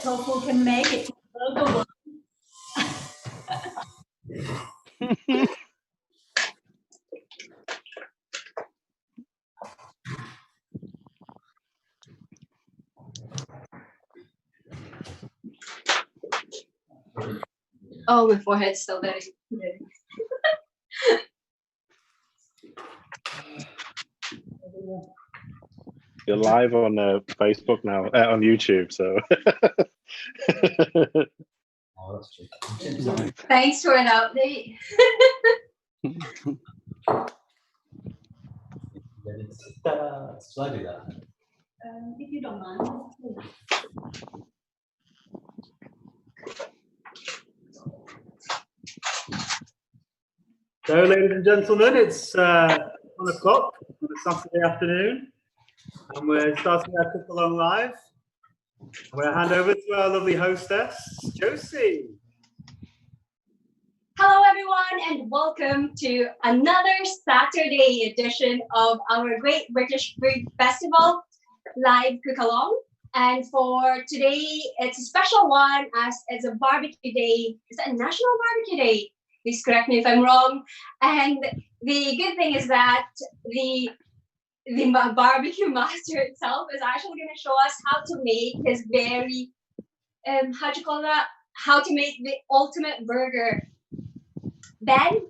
tofu can make it. Oh, my forehead's still very. You're live on Facebook now, on YouTube, so. Oh, that's true. Thanks for an update. Shall I do that? If you don't mind. So, ladies and gentlemen, it's 1 o'clock on a Saturday afternoon, and we're starting our cook along live. I'm going to hand over to our lovely hostess, Josie. Hello, everyone, and welcome to another Saturday edition of our Great British Food Festival live cook along. And for today, it's a special one as it's a barbecue day. Is it a national barbecue day? Please correct me if I'm wrong. And the good thing is that the barbecue master itself is actually going to show us how to make his very, how do you call that? How to make the ultimate burger. Ben?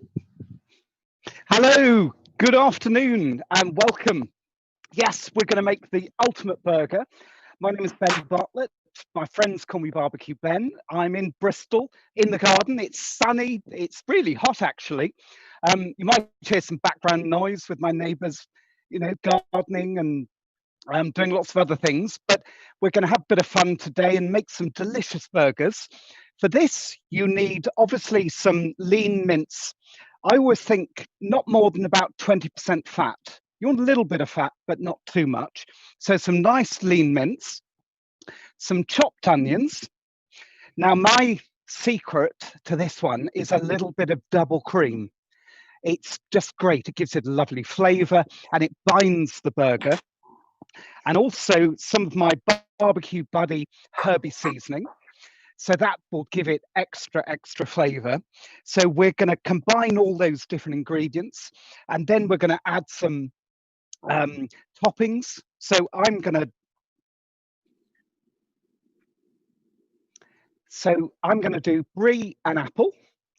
Hello, good afternoon and welcome. Yes, we're going to make the ultimate burger. My name is Ben Bartlett. My friends call me Barbecue Ben. I'm in Bristol in the garden. It's sunny. It's really hot, actually. You might hear some background noise with my neighbours, gardening and doing lots of other things. But we're going to have a bit of fun today and make some delicious burgers. For this, you need obviously some lean mince. I always think not more than about 20% fat. You want a little bit of fat, but not too much. So some nice lean mince, some chopped onions. Now, my secret to this one is a little bit of double cream. It's just great. It gives it a lovely flavour and it binds the burger. And also some of my barbecue buddy herby seasoning. So that will give it extra flavour. So we're going to combine all those different ingredients and then we're going to add some toppings. So I'm going to do brie and apple,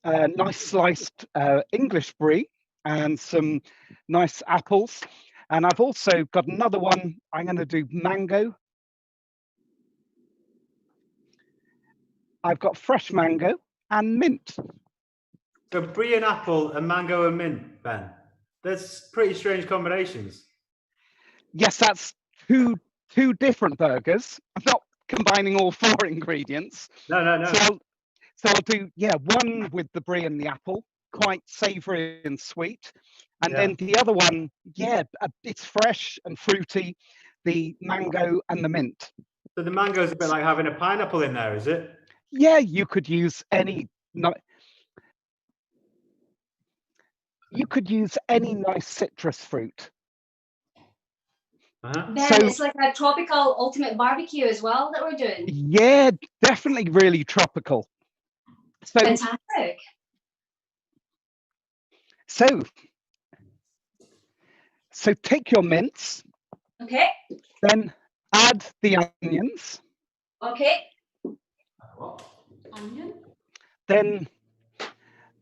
nice sliced English brie and some nice apples. And I've also got another one. I'm going to do mango. I've got fresh mango and mint. So, brie and apple and mango and mint, Ben. That's pretty strange combinations. Yes, that's two different burgers. I'm not combining all 4 ingredients. No. So I'll do, one with the brie and the apple, quite savoury and sweet. And then the other one, it's fresh and fruity, the mango and the mint. So the mango is a bit like having a pineapple in there, is it? Yeah, you could use any nice citrus fruit. Uh-huh. Ben, it's like a tropical ultimate barbecue as well that we're doing. Yeah, definitely really tropical. Fantastic. So take your mince. Okay. Then add the onions. Okay. Onion? Then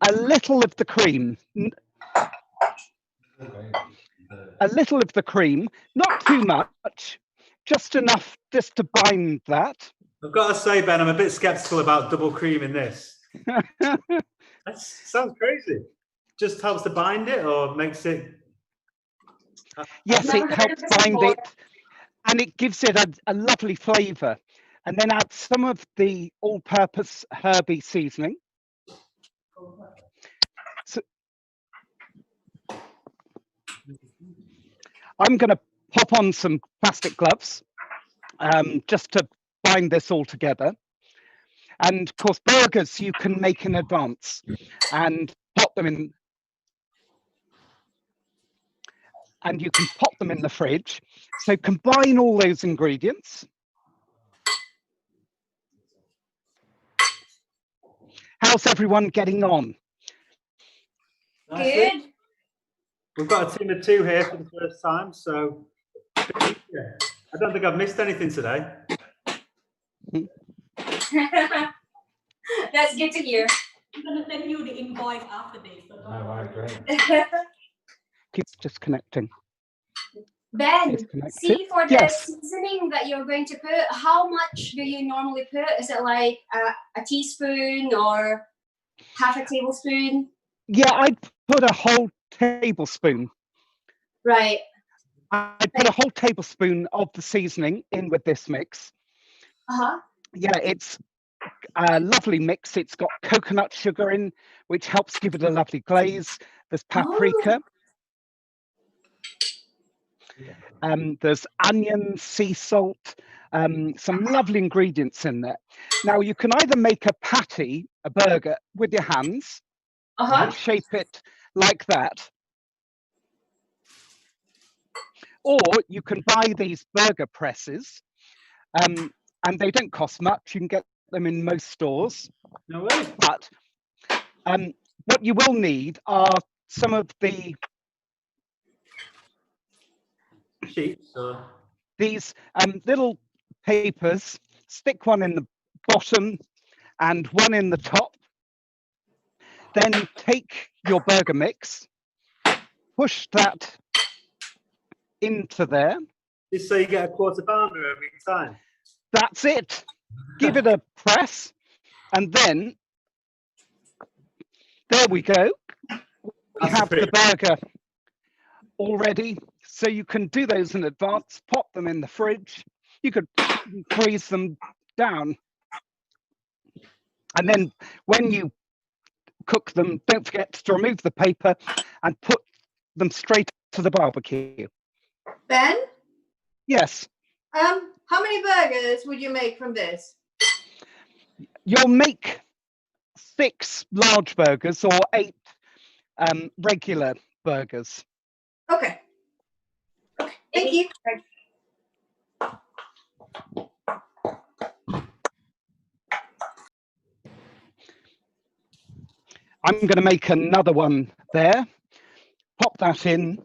a little of the cream. A little of the cream, not too much, just enough just to bind that. I've got to say, Ben, I'm a bit sceptical about double cream in this. That sounds crazy. Just helps to bind it or makes it... Yes, it helps bind it and it gives it a lovely flavour. And then add some of the all-purpose herby seasoning. So, I'm going to pop on some plastic gloves just to bind this all together. And of course, burgers you can make in advance and pop them in. And you can pop them in the fridge. So combine all those ingredients. how's everyone getting on? Nicely. Good. We've got a team of 2 here for the first time, so I don't think I've missed anything today. That's good to hear. I'm gonna send you the invoice after this. So All right, great. Keeps disconnecting. Ben, Disconnected. see, for the Yes. seasoning that you're going to put, how much do you normally put? Is it like a teaspoon or half a tablespoon? Yeah, I'd put a whole tablespoon. Right. I'd put a whole tablespoon of the seasoning in with this mix. Uh-huh. Yeah, it's a lovely mix. It's got coconut sugar in, which helps give it a lovely glaze. There's paprika. There's onion, sea salt, some lovely ingredients in there. Now, you can either make a patty, a burger, with your hands, and shape it like that. Or you can buy these burger presses, and they don't cost much. You can get them in most stores. No way. But what you will need are some of the Sheets. Or... these little papers. Stick one in the bottom and one in the top. Then take your burger mix, push that into there. Just so you get a quarter pounder every time. That's it. Give it a press, and then there we go. We have the burger already, so you can do those in advance, pop them in the fridge. You could freeze them down. And then when you cook them, don't forget to remove the paper and put them straight to the barbecue. Ben, Yes, how many burgers would you make from this? you'll make 6 large burgers or 8 regular burgers. Okay. Okay, thank you. I'm going to make another one there. Pop that in.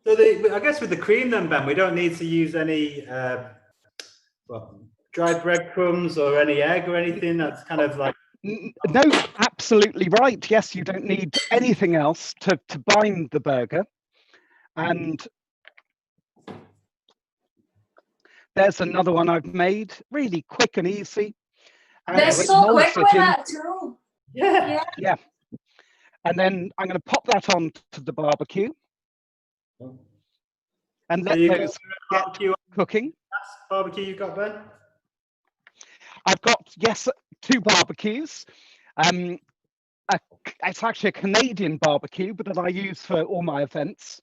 So I guess with the cream then, Ben, we don't need to use any dried breadcrumbs or any egg or anything. That's kind of like... No, absolutely right. Yes, you don't need anything else to bind the burger. And there's another one I've made, really quick and easy. And They're it so molds quick it with in. that too. Yeah. Yeah. And then I'm going to pop that on to the barbecue and let those get barbecue cooking. Barbecue you got, Ben? I've got, yes, 2 barbecues. It's actually a Canadian barbecue, but that I use for all my events.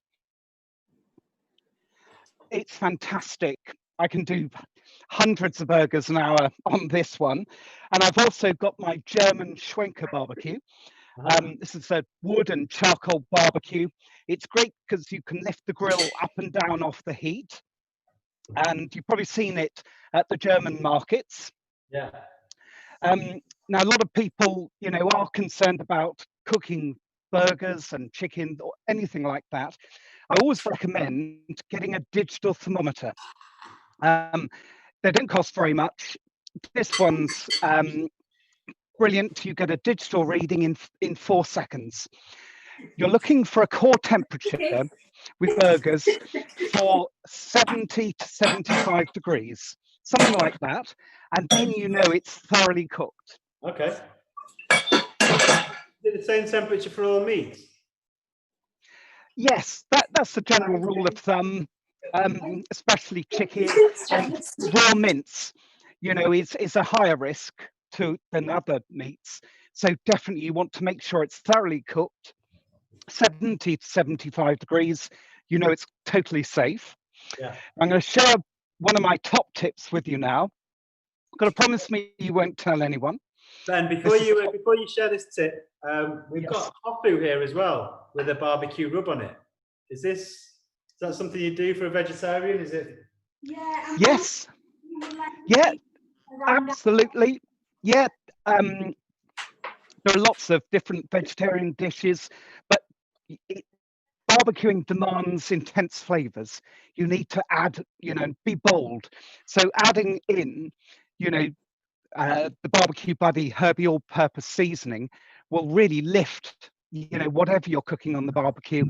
It's fantastic. I can do hundreds of burgers an hour on this one. And I've also got my German Schwenker barbecue. This is a wood and charcoal barbecue. It's great because you can lift the grill up and down off the heat. And you've probably seen it at the German markets. Yeah. Now, a lot of people, are concerned about cooking burgers and chicken or anything like that. I always recommend getting a digital thermometer. They don't cost very much. This one's brilliant. You get a digital reading in 4 seconds. You're looking for a core temperature with burgers for 70 to 75 degrees, something like that. And then you know it's thoroughly cooked. Okay. Is it the same temperature for all meats? Yes, that's the general rule of thumb, especially chicken and raw mince. Is a higher risk than other meats. So definitely you want to make sure it's thoroughly cooked, 70 to 75 degrees. It's totally safe. Yeah. I'm going to share one of my top tips with you now. You've got to promise me you won't tell anyone. Ben, before you share this tip, we've got tofu here as well with a barbecue rub on it. Is that something you do for a vegetarian? Is it? Yeah. Yes. Yeah, absolutely. Yeah, there are lots of different vegetarian dishes, but it, barbecuing demands intense flavors. You need to add, be bold. So adding in, you know, the barbecue buddy Herbie all-purpose seasoning will really lift, whatever you're cooking on the barbecue.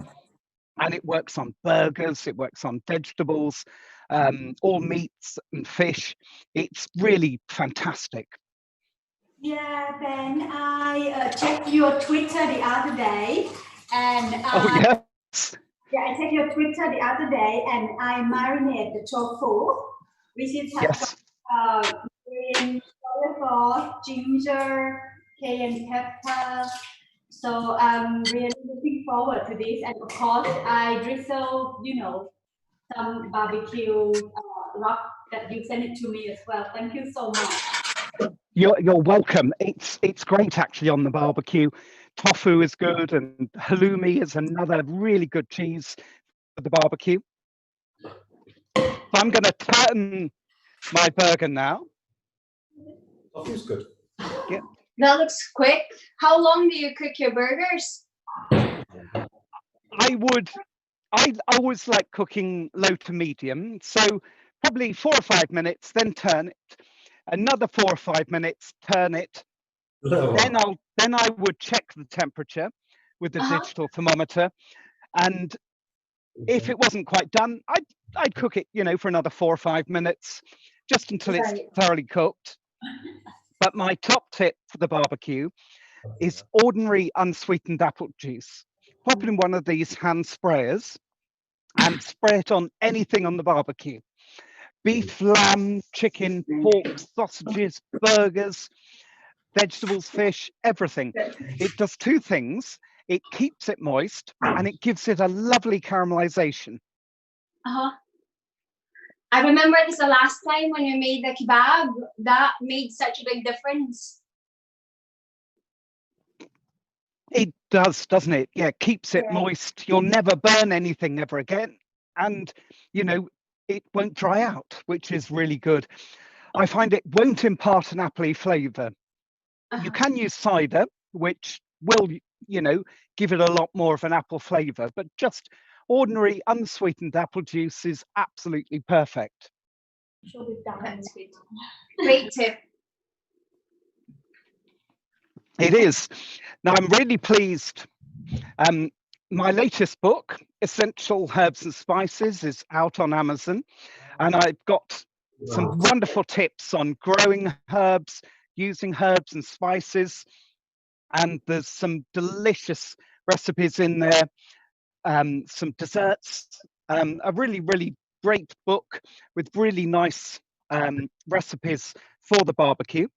And it works on burgers, it works on vegetables, all meats and fish. It's really fantastic. Yeah, Ben, I checked your Twitter the other day, and Oh yes. yeah, I checked your Twitter the other day, and I marinate the tofu, which is Yes. green soy sauce, ginger, cayenne pepper. So I'm really looking forward to this, and of course, I drizzle, some barbecue rock that you sent it to me as well. Thank you so much. You're welcome. It's great actually on the barbecue. Tofu is good, and halloumi is another really good cheese for the barbecue. I'm going to turn my burger now. Tofu's good. Yeah. That looks quick. How long do you cook your burgers? I always like cooking low to medium, so probably 4 or 5 minutes, then turn it. Another 4 or 5 minutes, turn it. Then I would check the temperature with the digital thermometer, and if it wasn't quite done, I'd cook it, for another 4 or 5 minutes, just until it's thoroughly cooked. But my top tip for the barbecue is ordinary unsweetened apple juice. Pop it in one of these hand sprayers and spray it on anything on the barbecue. Beef, lamb, chicken, pork, sausages, burgers, vegetables, fish, everything. It does 2 things. It keeps it moist and it gives it a lovely caramelization. I remember this the last time when we made the kebab. That made such a big difference. It does, doesn't it? Yeah, keeps it moist. You'll never burn anything ever again. And, it won't dry out, which is really good. I find it won't impart an appley flavour. You can use cider, which will, give it a lot more of an apple flavour, but just ordinary unsweetened apple juice is absolutely perfect. That's good. Great tip. It is. Now, I'm really pleased. My latest book, Essential Herbs and Spices, is out on Amazon, and I've got some wonderful tips on growing herbs, using herbs and spices, and there's some delicious recipes in there, some desserts, a really, really great book with really nice recipes for the barbecue.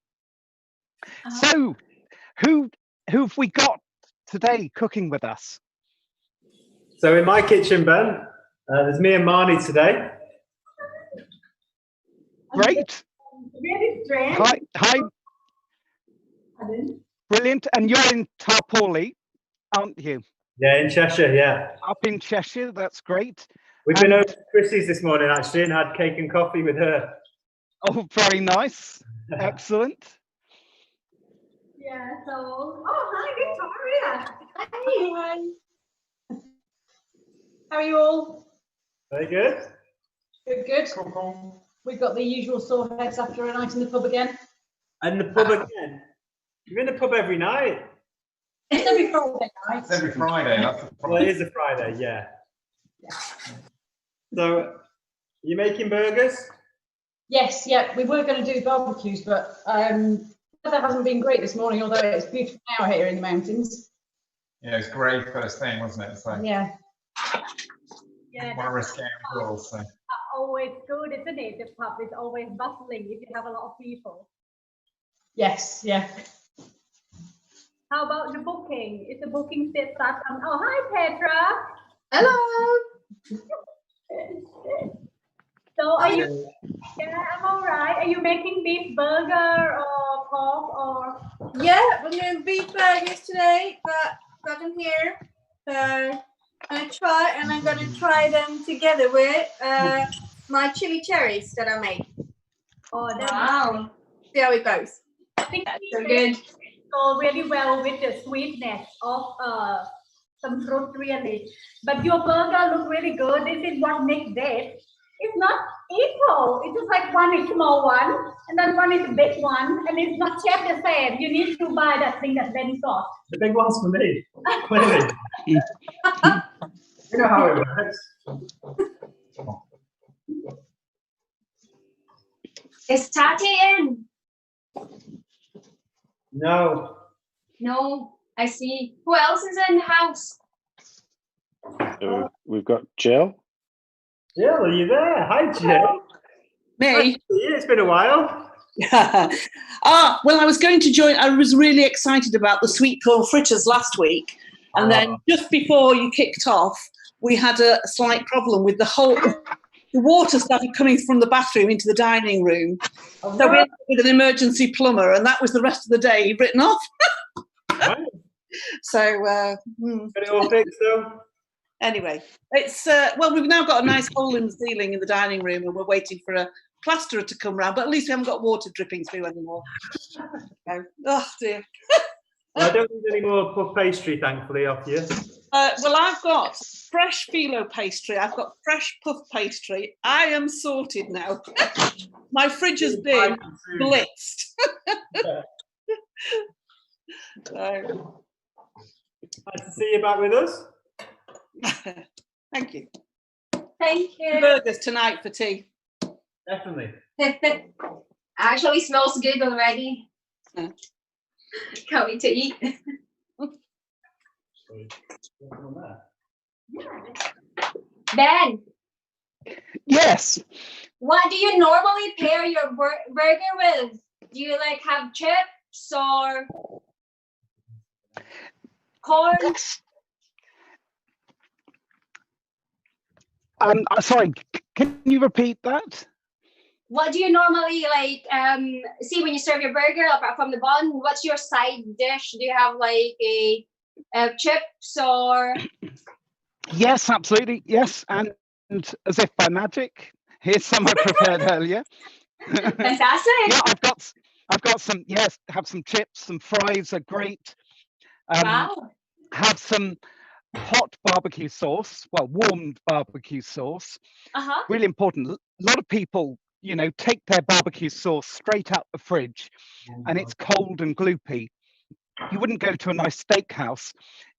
So, who have we got today cooking with us? So in my kitchen, Ben, there's me and Marnie today. Great. Really strange. Hi. Brilliant. And you're in Tarporley, aren't you? Yeah, in Cheshire, yeah. Up in Cheshire, that's great. We've been over to Chrissy's this morning, actually, and had cake and coffee with her. Oh, very nice. Excellent. Yeah, so, hi, Victoria. Hi. How are you all? Very good. Good. Cool. We've got the usual sore heads after a night in the pub again. And the pub again. You're in the pub every night. It's every Friday night. It's every Friday. That's the Well, it is a Friday, yeah. So, you making burgers? Yes, yeah. We were going to do barbecues, but weather hasn't been great this morning, although it's beautiful now here in the mountains. Yeah, it's grey first thing, wasn't it? So Yeah. Yeah, want to risk it all, so. always good, isn't it? The pub is always bustling if you have a lot of people. Yes, yeah. How about the booking? Is the booking still start? Oh, hi, Petra. Hello. So are you? Yeah, I'm all right. Are you making beef burger or pork or? Yeah, we're doing beef burgers today, but got them here. I'm gonna try them together with my chili cherries that I made. Oh, Wow. See how it goes. think That's we so made good. go really well with the sweetness of some fruit really. But your burger look really good. This is what makes this. It's not equal. It's just like one is small one, and then one is a big one, and it's not shaped the same. You need to buy that thing that Ben got. The big one's for me, clearly. You know how it works. Is Tati in? No. No, I see. Who else is in the house? We've got Jill. Jill, are you there? Hi, Jill. Me? It's been a while. Well, I was going to join. I was really excited about the sweet corn fritters last week. And then just before you kicked off, we had a slight problem with the water started coming from the bathroom into the dining room. Oh, So we ended up with an emergency plumber, and that was the rest of the day written off. Right. So, Got it all fixed though? anyway, it's well, we've now got a nice hole in the ceiling in the dining room, and we're waiting for a plasterer to come round. But at least we haven't got water dripping through anymore. So, oh dear. Well, I don't need any more puff pastry, thankfully, off you. Well, I've got fresh phyllo pastry. I've got fresh puff pastry. I am sorted now. My fridge has been blitzed. So, Nice to see you back with us. thank you. Thank you. Burgers tonight for tea. Definitely. Actually smells good already. Yeah. Can't wait to eat. Ben, Yes. what do you normally pair your burger with? Do you like have chips or corn? Yes. Sorry, can you repeat that? What do you normally like see when you serve your burger apart from the bun? What's your side dish? Do you have like a chips or Yes, absolutely. Yes, and as if by magic, here's some I prepared earlier. fantastic? Yeah, I've got some. Yes, have some chips. Some fries are great. Wow. Have some hot barbecue sauce. Well, warmed barbecue sauce. Uh-huh. Really important. A lot of people, take their barbecue sauce straight out the fridge, and it's cold and gloopy. You wouldn't go to a nice steakhouse,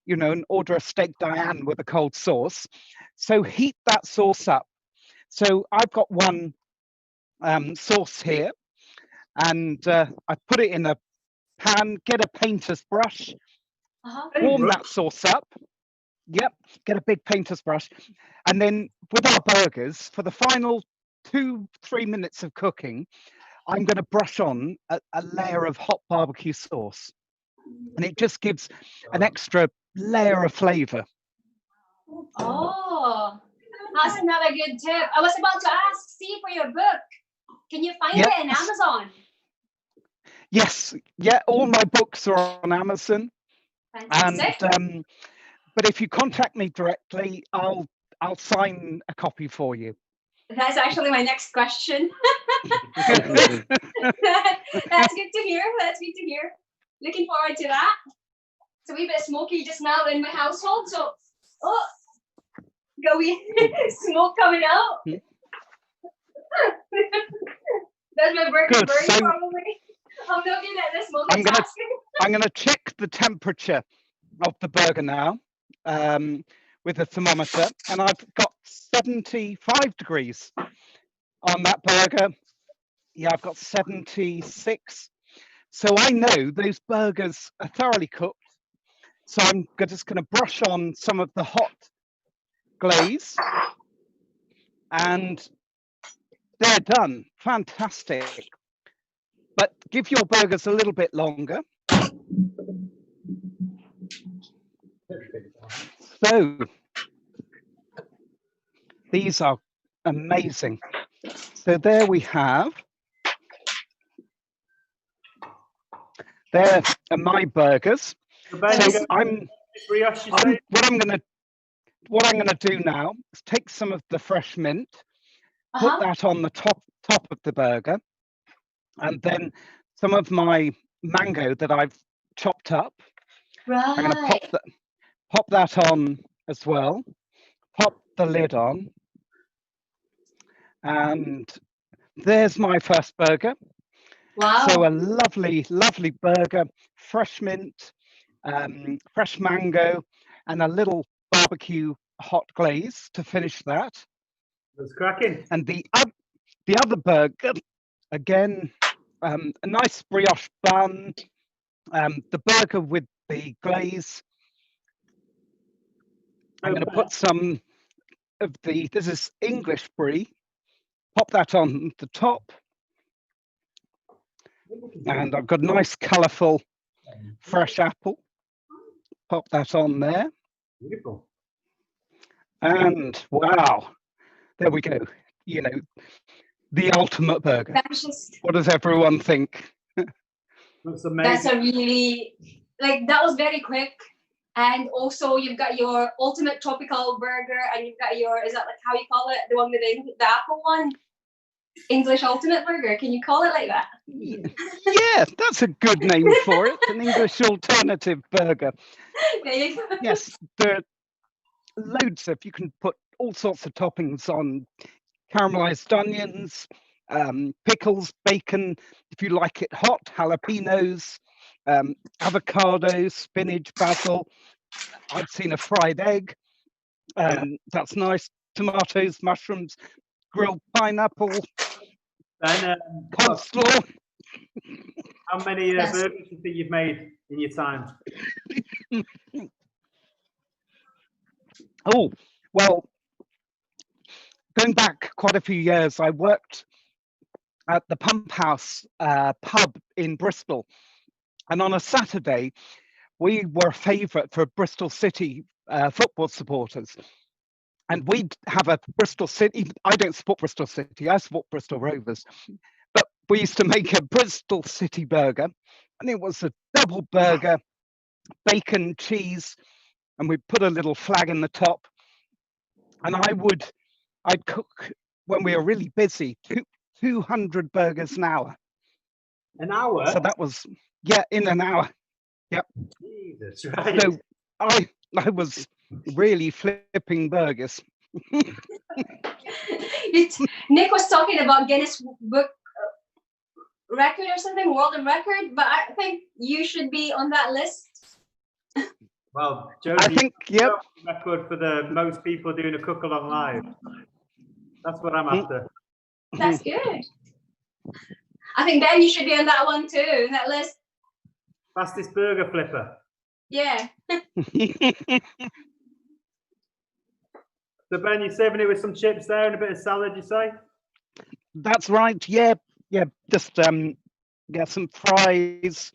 and order a steak Diane with a cold sauce. So heat that sauce up. So I've got one sauce here, and I put it in a pan, get a painter's brush, warm that sauce up. Yep, get a big painter's brush. And then with our burgers, for the final 2-3 minutes of cooking, I'm going to brush on a layer of hot barbecue sauce. And it just gives an extra layer of flavor. Oh, that's another good tip. I was about to ask, see for your book. Can you find it in Amazon? Yes, yeah, all my books are on Amazon. Fantastic. And but if you contact me directly, I'll sign a copy for you. That's actually my next question. That's good to hear. That's good to hear. Looking forward to that. It's a wee bit smoky just now in my household, so go wee smoke coming out. That's my burger Good. burning So probably. I'm looking at this multitasking. I'm gonna check the temperature of the burger now with the thermometer, and I've got 75 degrees on that burger. Yeah, I've got 76. So I know those burgers are thoroughly cooked. So I'm just going to brush on some of the hot glaze, and they're done. Fantastic. But give your burgers a little bit longer. So these are amazing. So there we have. There are my burgers. So what I'm gonna do now is take some of the fresh mint, put that on the top of the burger, and then some of my mango that I've chopped up. I'm going to Right. pop that on as well. Pop the lid on. And there's my first burger. Wow. So a lovely, lovely burger, fresh mint, fresh mango, and a little barbecue hot glaze to finish that. That's cracking. And the other burger, again, a nice brioche bun, the burger with the glaze. I'm going to put some of this is English brie, pop that on the top. And I've got a nice colourful fresh apple. Pop that on there. Beautiful. And wow, there we go. You know, the ultimate burger. That's just, What does everyone think? That's that's amazing. a really, like, that was very quick. And also you've got your ultimate tropical burger, and you've got your, is that like how you call it? The one with the apple one? English ultimate burger. Can you call it like that? Yeah, that's a good name for it. An English alternative burger. There you go. Yes, there are loads of, you can put all sorts of toppings on, caramelized onions, pickles, bacon, if you like it hot, jalapenos, avocado, spinach, basil. I've seen a fried egg. That's nice. Tomatoes, mushrooms, grilled pineapple, And coleslaw. how many Yes. burgers do you think you've made in your time? Oh, well, going back quite a few years, I worked at the Pump House pub in Bristol. And on a Saturday, we were a favourite for Bristol City football supporters. And we'd have a Bristol City, I don't support Bristol City, I support Bristol Rovers. But we used to make a Bristol City burger, and it was a double burger, bacon, cheese, and we put a little flag in the top. And I'd cook, when we were really busy, 200 burgers an hour. An hour? So that was, yeah, in an hour. Yep. Jesus, right. So I was really flipping burgers. Nick was talking about Guinness Book record or something, world record, but I think you should be on that list. Well, Josie, I think, yep. record for the most people doing a cook along live. That's what I'm after. That's good. I think Ben, you should be on that one too, that list. Fastest burger flipper. Yeah. So Ben, you're serving it with some chips there and a bit of salad, you say? That's right. Yeah, yeah. Just get some fries.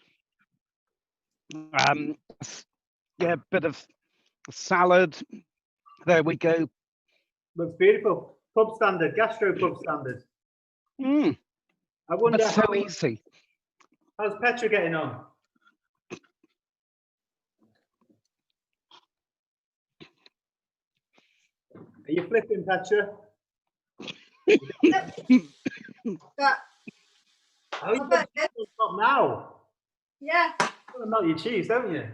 Yeah, a bit of salad. There we go. Looks beautiful. Pub standard, gastro pub standard. Mm, I wonder that's so easy. how's Petra getting on? Are you flipping, Petra? But, Oh, you but got to stop now. yeah, You want to melt your cheese, don't you?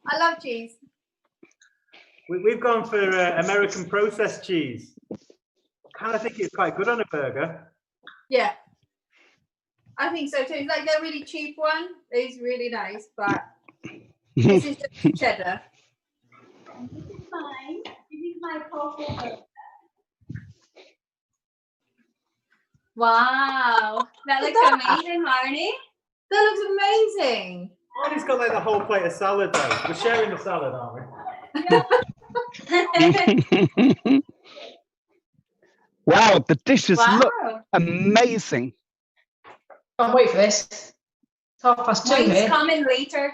I love cheese. We've gone for American processed cheese. I kind of think it's quite good on a burger. Yeah, I think so too. It's like the really cheap one. It's really nice, but this is just cheddar. This is mine. This is my coffee burger. Wow. That looks amazing, Marnie. That looks amazing. Marnie's got like the whole plate of salad though. We're sharing the salad, aren't we? Wow, the dishes look Wow. amazing. Can't wait for this. It's 2:30 Mine's here. coming later.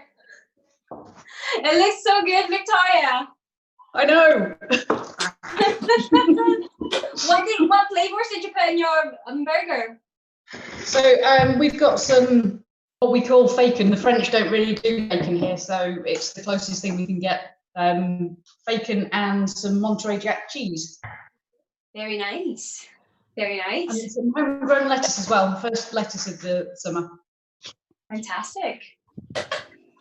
It looks so good, Victoria. I know. What flavors did you put in your burger? So we've got some what we call bacon. The French don't really do bacon here, so it's the closest thing we can get. Bacon and some Monterey Jack cheese. Very nice. Very And nice. some homegrown lettuce as well. First lettuce of the summer. Fantastic.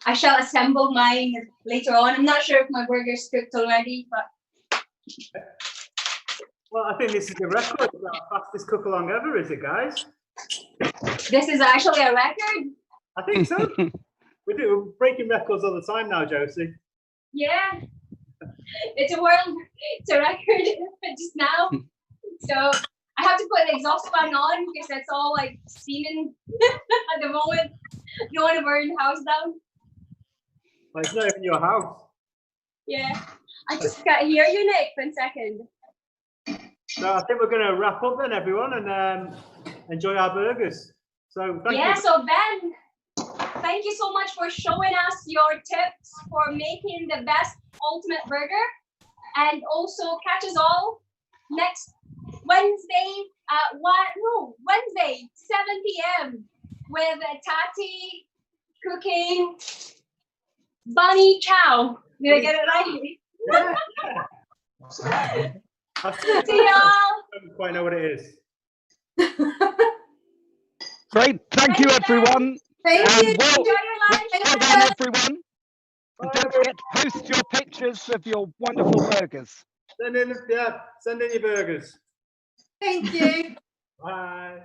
I shall assemble mine later on. I'm not sure if my burger's cooked already, but Well, I think this is the record for our fastest cook along ever, is it, guys? this is actually a record. I think so. We're breaking records all the time now, Josie. Yeah, it's a record just now. So I have to put the exhaust fan on because that's all like steaming at the moment. Don't want to burn the house down. Well, it's not even your house. Yeah, I just got hear you, Nick. 1 second. So I think we're going to wrap up then, everyone, and enjoy our burgers. So thank Yeah, you. so Ben, thank you so much for showing us your tips for making the best ultimate burger. And also catch us all next Wednesday at Wednesday, 7 p.m. with Tati cooking bunny chow. Did I get it right? Yeah. See y'all. I don't quite know what it is. Great. Thank you, everyone. Thank you. Enjoy your lunch. Well done, everyone. And don't forget to post your pictures of your wonderful burgers. Send in your burgers. Thank you. Bye.